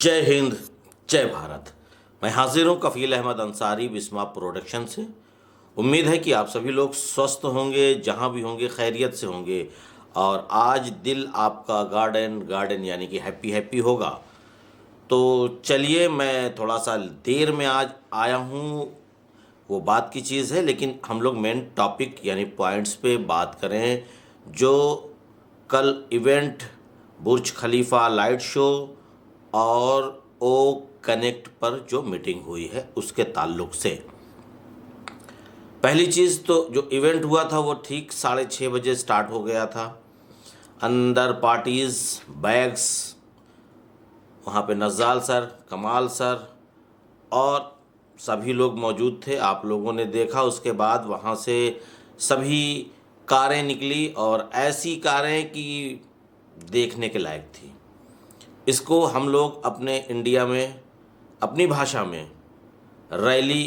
जय हिंद, जय भारत। मैं हाजिर हूँ कफ़ील अहमद अंसारी बिस्मा प्रोडक्शन से। उम्मीद है कि आप सभी लोग स्वस्थ होंगे, जहाँ भी होंगे खैरियत से होंगे और आज दिल आपका गार्डन गार्डन यानी कि हैप्पी हैप्पी होगा। तो चलिए, मैं थोड़ा सा देर में आज आया हूँ, वो बात की चीज़ है, लेकिन हम लोग मेन टॉपिक यानी पॉइंट्स पे बात करें। जो कल इवेंट बुर्ज खलीफा लाइट शो और ओ कनेक्ट पर जो मीटिंग हुई है उसके ताल्लुक से पहली चीज़ तो जो इवेंट हुआ था वो ठीक 6:30 बजे स्टार्ट हो गया था। अंदर पार्टीज़, बैग्स, वहाँ पे नज़ाल सर, कमाल सर और सभी लोग मौजूद थे। आप लोगों ने देखा, उसके बाद वहाँ से सभी कारें निकली और ऐसी कारें कि देखने के लायक थी। इसको हम लोग अपने इंडिया में अपनी भाषा में रैली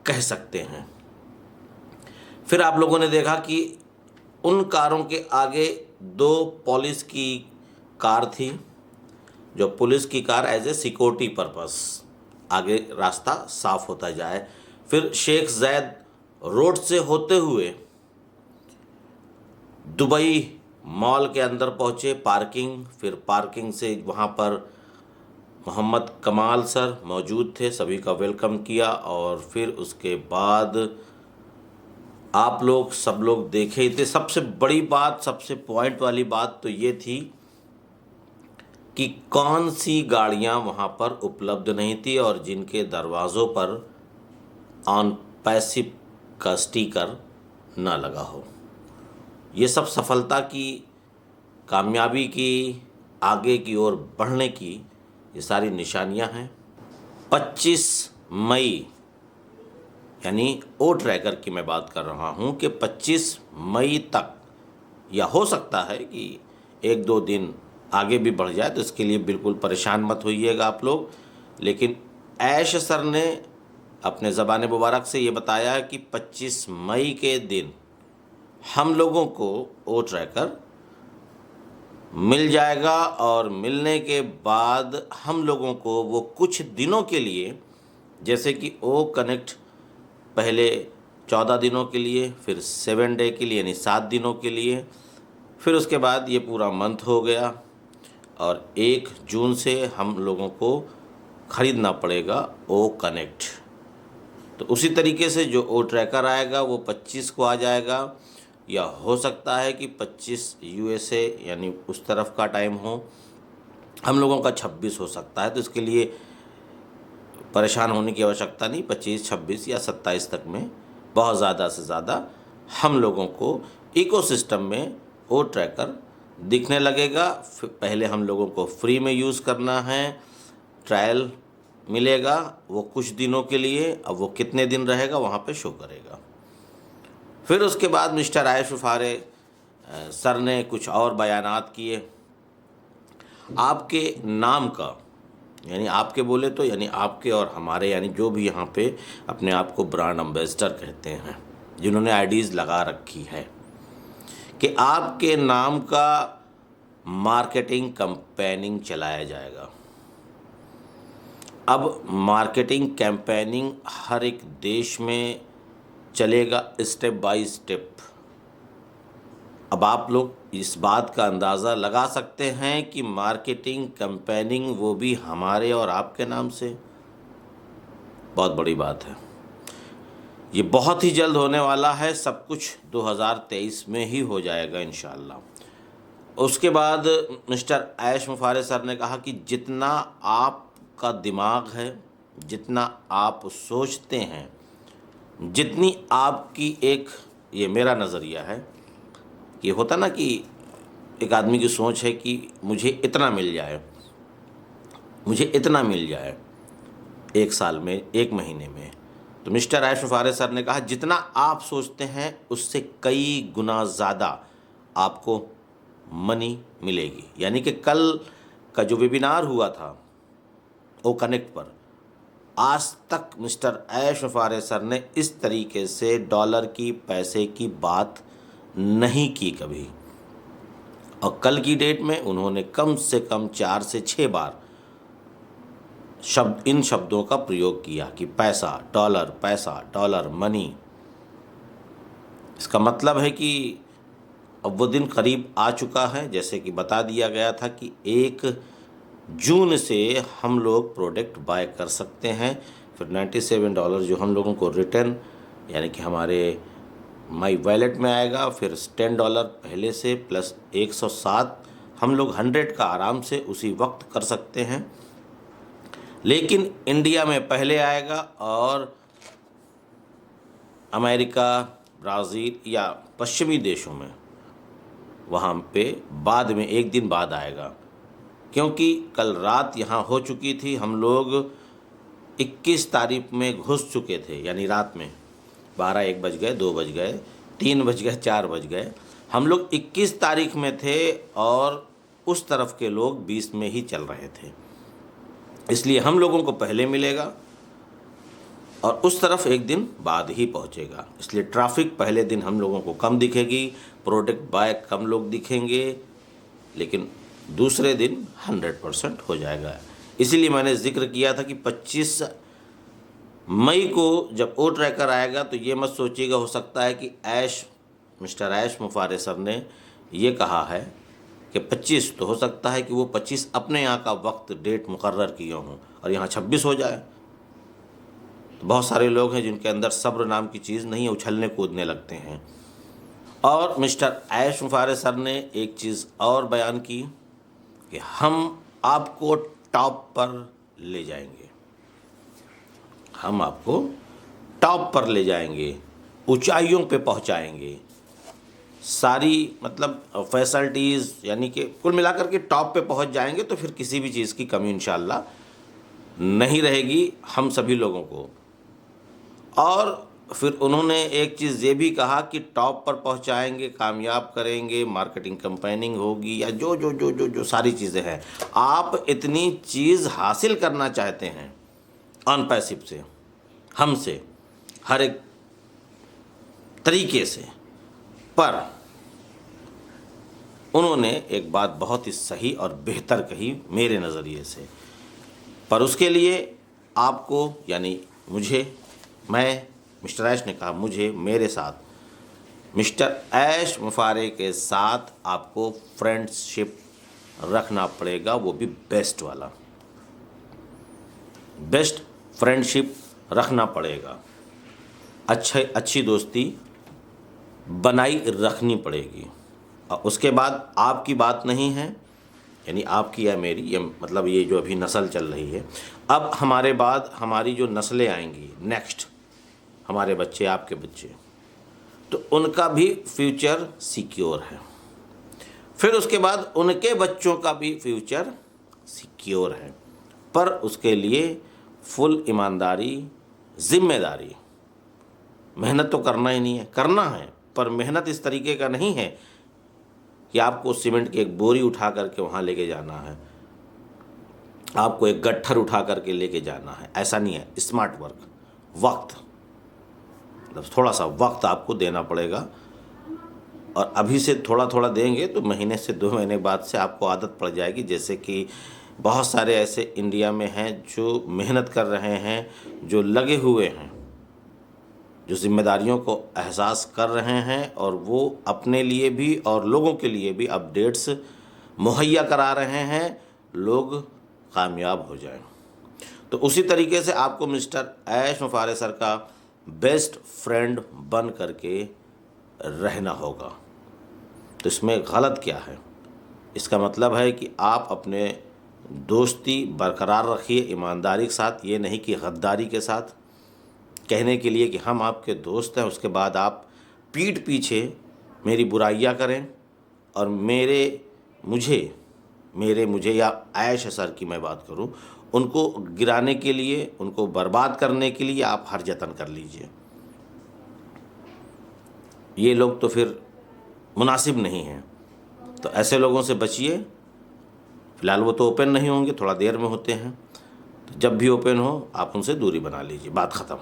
कह सकते हैं। फिर आप लोगों ने देखा कि उन कारों के आगे दो पुलिस की कार थी, जो पुलिस की car as a security purpose आगे रास्ता साफ होता जाए। फिर शेख जैद रोड से होते हुए दुबई मॉल के अंदर पहुँचे, पार्किंग, फिर पार्किंग से वहाँ पर मोहम्मद कमाल सर मौजूद थे, सभी का वेलकम किया और फिर उसके बाद आप लोग सब लोग देखे ही थे। सबसे बड़ी बात, सबसे पॉइंट वाली बात तो ये थी कि कौन सी गाड़ियां वहां पर उपलब्ध नहीं थी और जिनके दरवाज़ों पर ऑन पैसिव का स्टिकर ना लगा हो। ये सब सफलता की, कामयाबी की, आगे की ओर बढ़ने की ये सारी निशानियां हैं। 25 मई यानी ओ ट्रैकर की मैं बात कर रहा हूं कि 25 मई तक, या हो सकता है कि 1-2 दिन आगे भी बढ़ जाए, तो इसके लिए बिल्कुल परेशान मत होइएगा आप लोग। लेकिन ऐश सर ने अपने ज़बान मुबारक से ये बताया कि 25 मई के दिन हम लोगों को ओ ट्रैकर मिल जाएगा और मिलने के बाद हम लोगों को वो कुछ दिनों के लिए, जैसे कि ओ कनेक्ट पहले 14 दिनों के लिए, फिर 7 डे के लिए यानी 7 दिनों के लिए, फिर उसके बाद ये पूरा मंथ हो गया और 1 जून से हम लोगों को ख़रीदना पड़ेगा ओ कनेक्ट। तो उसी तरीके से जो ओ ट्रैकर आएगा वो 25 को आ जाएगा, या हो सकता है कि 25 यूएसए यानी उस तरफ का टाइम हो, हम लोगों का 26 हो सकता है। तो इसके लिए परेशान होने की आवश्यकता नहीं। 25, 26 या 27 तक में बहुत ज़्यादा से ज़्यादा हम लोगों को इकोसिस्टम में ओ ट्रैकर दिखने लगेगा। पहले हम लोगों को फ्री में यूज़ करना है, ट्रायल मिलेगा वो कुछ दिनों के लिए। अब वो कितने दिन रहेगा वहाँ पे शो करेगा। फिर उसके बाद मिस्टर आयश फारे सर ने कुछ और बयानात किए। आपके नाम का, यानी आपके बोले तो यानी आपके और हमारे, यानी जो भी यहाँ पे अपने आप को ब्रांड एम्बेसडर कहते हैं, जिन्होंने आईडीज़ लगा रखी है, कि आपके नाम का मार्केटिंग कैंपेनिंग चलाया जाएगा। अब मार्केटिंग कैंपेनिंग हर एक देश में चलेगा स्टेप बाय स्टेप। अब आप लोग इस बात का अंदाज़ा लगा सकते हैं कि मार्केटिंग कैंपेनिंग वो भी हमारे और आपके नाम से, बहुत बड़ी बात है। ये बहुत ही जल्द होने वाला है, सब कुछ 2023 में ही हो जाएगा इंशाअल्लाह। उसके बाद मिस्टर ऐश मुफारे सर ने कहा कि जितना आपका दिमाग है, जितना आप सोचते हैं, जितनी आपकी एक, ये मेरा नज़रिया है कि होता ना कि एक आदमी की सोच है कि मुझे इतना मिल जाए, मुझे इतना मिल जाए 1 साल में, 1 महीने में। तो मिस्टर आयश फारे सर ने कहा जितना आप सोचते हैं उससे कई गुना ज़्यादा आपको मनी मिलेगी। यानी कि कल का जो वेबिनार हुआ था ओ कनेक्ट पर, आज तक मिस्टर ऐश फारे सर ने इस तरीके से डॉलर की, पैसे की बात नहीं की कभी। और कल की डेट में उन्होंने कम से कम 4 से 6 बार इन शब्दों का प्रयोग किया कि पैसा डॉलर मनी। इसका मतलब है कि अब वो दिन करीब आ चुका है। जैसे कि बता दिया गया था कि 1 जून से हम लोग प्रोडक्ट बाय कर सकते हैं। फिर $97 जो हम लोगों को रिटर्न यानी कि हमारे माई वॉलेट में आएगा। फिर $10 पहले से प्लस 107 हम लोग 100 का आराम से उसी वक्त कर सकते हैं। लेकिन इंडिया में पहले आएगा और अमेरिका, ब्राज़ील या पश्चिमी देशों में वहाँ पे बाद में 1 दिन बाद आएगा। क्योंकि कल रात यहाँ हो चुकी थी, हम लोग 21 तारीख में घुस चुके थे। यानी रात में 1 बज गए, 2 बज गए, 3 बज गए, 4 बज गए। हम लोग 21 तारीख में थे और उस तरफ के लोग 20 में ही चल रहे थे। इसलिए हम लोगों को पहले मिलेगा और उस तरफ 1 दिन बाद ही पहुंचेगा। इसलिए ट्रैफिक पहले दिन हम लोगों को कम दिखेगी, प्रोडक्ट बाय कम लोग दिखेंगे, लेकिन दूसरे दिन 100% हो जाएगा। इसीलिए मैंने जिक्र किया था कि 25 मई को जब ओ ट्रैकर आएगा तो ये मत सोचिएगा हो सकता है कि मिस्टर ऐश मुफारे सर ने ये कहा है कि 25, तो हो सकता है कि वो 25 अपने यहाँ का वक्त डेट मुकर्रर किए हों और यहाँ 26 हो जाए। तो बहुत सारे लोग हैं जिनके अंदर सब्र नाम की चीज़ नहीं है, उछलने कूदने लगते हैं। और मिस्टर ऐश मुफारे सर ने एक चीज़ और बयान की कि हम आपको टॉप पर ले जाएंगे, हम आपको टॉप पर ले जाएंगे, ऊंचाइयों पे पहुंचाएंगे। सारी मतलब फैसिलिटीज़ यानी कि कुल मिलाकर के टॉप पे पहुंच जाएंगे। तो फिर किसी भी चीज़ की कमी इंशाअल्लाह नहीं रहेगी हम सभी लोगों को। और फिर उन्होंने एक चीज़ ये भी कहा कि टॉप पर पहुंचाएंगे, कामयाब करेंगे, मार्केटिंग कैंपेनिंग होगी या जो जो जो जो जो सारी चीज़ें हैं। आप इतनी चीज़ हासिल करना चाहते हैं ऑन पैसिव से, हमसे हर एक तरीके से, पर उन्होंने एक बात बहुत ही सही और बेहतर कही मेरे नज़रिए से। पर उसके लिए आपको यानी मैं मिस्टर ऐश ने कहा मुझे, मेरे साथ मिस्टर ऐश मुफारे के साथ आपको फ्रेंडशिप रखना पड़ेगा, वो भी बेस्ट वाला, बेस्ट फ्रेंडशिप रखना पड़ेगा। अच्छी दोस्ती बनाई रखनी पड़ेगी। और उसके बाद आपकी बात नहीं है, यानी आपकी या मेरी, ये मतलब ये जो अभी नस्ल चल रही है, अब हमारे बाद हमारी जो नस्लें आएंगी नेक्स्ट, हमारे बच्चे, आपके बच्चे, तो उनका भी फ्यूचर सिक्योर है। फिर उसके बाद उनके बच्चों का भी फ्यूचर सिक्योर है। पर उसके लिए फुल ईमानदारी, जिम्मेदारी, मेहनत तो करना ही नहीं है, करना है, पर मेहनत इस तरीके का नहीं है कि आपको सीमेंट की एक बोरी उठा करके वहाँ लेके जाना है, आपको एक गट्ठर उठा करके लेके जाना है, ऐसा नहीं है। स्मार्ट वर्क, वक्त, मतलब थोड़ा सा वक्त आपको देना पड़ेगा। और अभी से थोड़ा थोड़ा देंगे तो महीने से 2 महीने बाद से आपको आदत पड़ जाएगी। जैसे कि बहुत सारे ऐसे इंडिया में हैं जो मेहनत कर रहे हैं, जो लगे हुए हैं, जो जिम्मेदारियों को एहसास कर रहे हैं और वो अपने लिए भी और लोगों के लिए भी अपडेट्स मुहैया करा रहे हैं, लोग कामयाब हो जाएं। तो उसी तरीके से आपको मिस्टर ऐश मुफारे सर का बेस्ट फ्रेंड बन करके रहना होगा। तो इसमें गलत क्या है? इसका मतलब है कि आप अपने दोस्ती बरकरार रखिए ईमानदारी के साथ, ये नहीं कि गद्दारी के साथ, कहने के लिए कि हम आपके दोस्त हैं, उसके बाद आप पीठ पीछे मेरी बुराइयां करें और मुझे या ऐश सर की मैं बात करूं, उनको गिराने के लिए, उनको बर्बाद करने के लिए आप हर जतन कर लीजिए। ये लोग तो फिर मुनासिब नहीं हैं। तो ऐसे लोगों से बचिए। फ़िलहाल वो तो ओपन नहीं होंगे, थोड़ा देर में होते हैं। तो जब भी ओपन हो आप उनसे दूरी बना लीजिए, बात ख़त्म।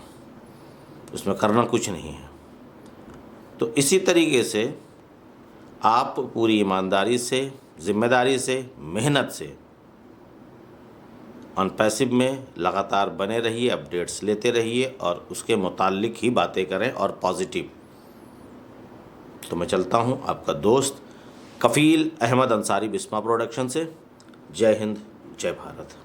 उसमें करना कुछ नहीं है। तो इसी तरीके से आप पूरी ईमानदारी से, ज़िम्मेदारी से, मेहनत से ऑन पैसिव में लगातार बने रहिए, अपडेट्स लेते रहिए और उसके मुतालिक ही बातें करें और पॉजिटिव। तो मैं चलता हूँ, आपका दोस्त कफ़ील अहमद अंसारी, बिस्मा प्रोडक्शन से। जय हिंद, जय भारत।